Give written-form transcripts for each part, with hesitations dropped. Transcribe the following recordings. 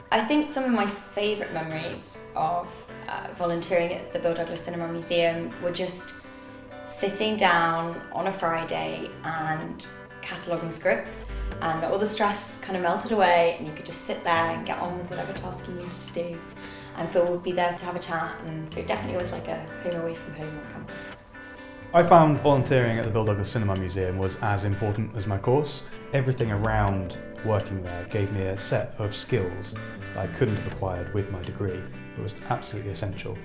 I think some of my favourite memories of volunteering at the Bill Douglas Cinema Museum were just sitting down on a Friday and cataloguing scripts, and all the stress kind of melted away and you could just sit there and get on with whatever task you needed to do, and Phil would be there to have a chat, and it definitely was like a home away from home on campus. I found volunteering at the Bill Douglas Cinema Museum was as important as my course. Everything around working there gave me a set of skills that I couldn't have acquired with my degree, but was absolutely essential.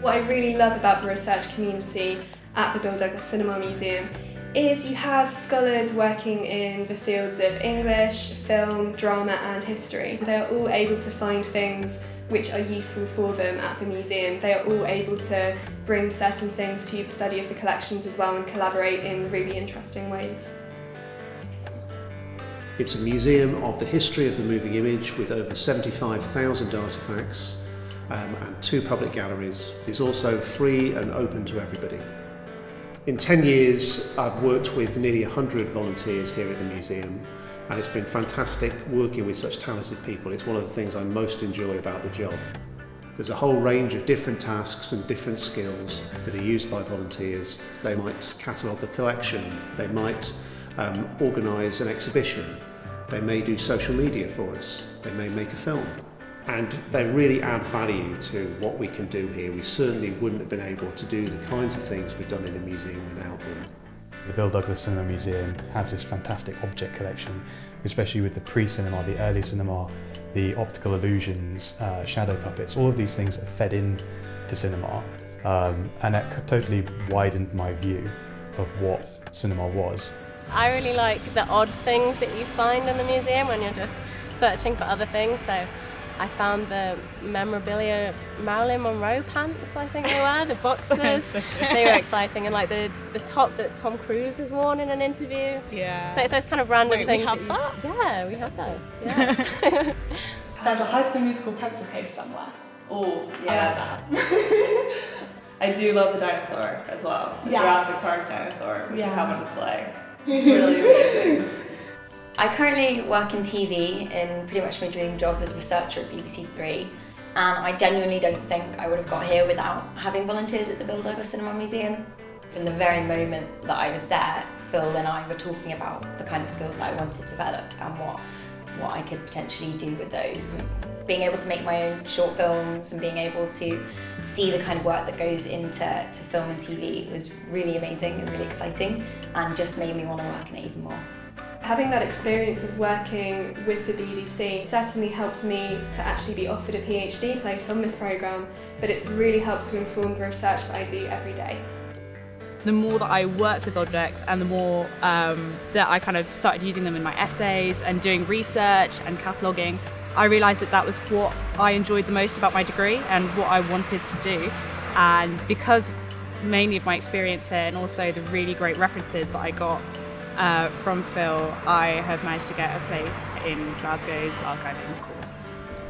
What I really love about the research community at the Bill Douglas Cinema Museum is you have scholars working in the fields of English, film, drama and history. They are all able to find things which are useful for them at the museum. They are all able to bring certain things to the study of the collections as well and collaborate in really interesting ways. It's a museum of the history of the moving image with over 75,000 artefacts and 2 public galleries. It's also free and open to everybody. In 10 years, I've worked with nearly 100 volunteers here at the museum, and it's been fantastic working with such talented people. It's one of the things I most enjoy about the job. There's a whole range of different tasks and different skills that are used by volunteers. They might catalogue a collection, they might organise an exhibition, they may do social media for us, they may make a film. And they really add value to what we can do here. We certainly wouldn't have been able to do the kinds of things we've done in the museum without them. The Bill Douglas Cinema Museum has this fantastic object collection, especially with the pre-cinema, the early cinema, the optical illusions, shadow puppets, all of these things that fed into cinema, and that totally widened my view of what cinema was. I really like the odd things that you find in the museum when you're just searching for other things. So I found the memorabilia Marilyn Monroe pants, I think they were, the boxers. They were exciting, and like the top that Tom Cruise was worn in an interview. Yeah. So those kind of random Wait, things. we have that? Yeah, we have that. Yeah. There's a High School Musical pencil case somewhere. Oh, yeah. I do love the dinosaur as well. The Yes. Jurassic Park dinosaur, which we Yeah. have on display. It's really amazing. I currently work in TV in pretty much my dream job as a researcher at BBC Three, and I genuinely don't think I would have got here without having volunteered at the Bill Douglas Cinema Museum. From the very moment that I was there, Phil and I were talking about the kind of skills that I wanted to develop and what I could potentially do with those. Being able to make my own short films and being able to see the kind of work that goes into film and TV was really amazing and really exciting, and just made me want to work in it even more. Having that experience of working with the BDC certainly helped me to actually be offered a PhD place on this programme, but it's really helped to inform the research that I do every day. The more that I work with objects and the more that I kind of started using them in my essays and doing research and cataloguing, I realised that that was what I enjoyed the most about my degree and what I wanted to do. And because mainly of my experience here and also the really great references that I got from Phil, I have managed to get a place in Glasgow's archiving course.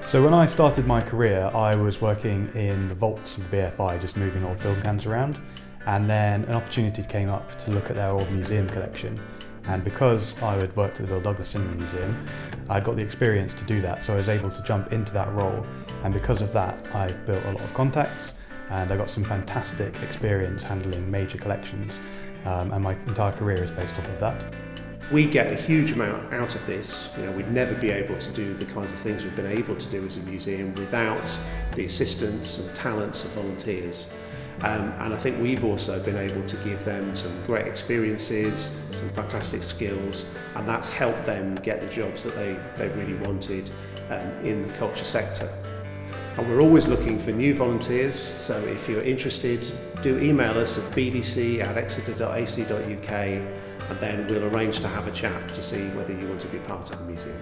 So when I started my career, I was working in the vaults of the BFI, just moving old film cans around, and then an opportunity came up to look at their old museum collection. And because I had worked at the Bill Douglas Cinema Museum, I got the experience to do that, so I was able to jump into that role, and because of that I've built a lot of contacts and I got some fantastic experience handling major collections, and my entire career is based off of that. We get a huge amount out of this. You know, we'd never be able to do the kinds of things we've been able to do as a museum without the assistance and talents of volunteers. And I think we've also been able to give them some great experiences, some fantastic skills, and that's helped them get the jobs that they really wanted in the culture sector. And we're always looking for new volunteers, so if you're interested, do email us at bdc@exeter.ac.uk, and then we'll arrange to have a chat to see whether you want to be part of the museum.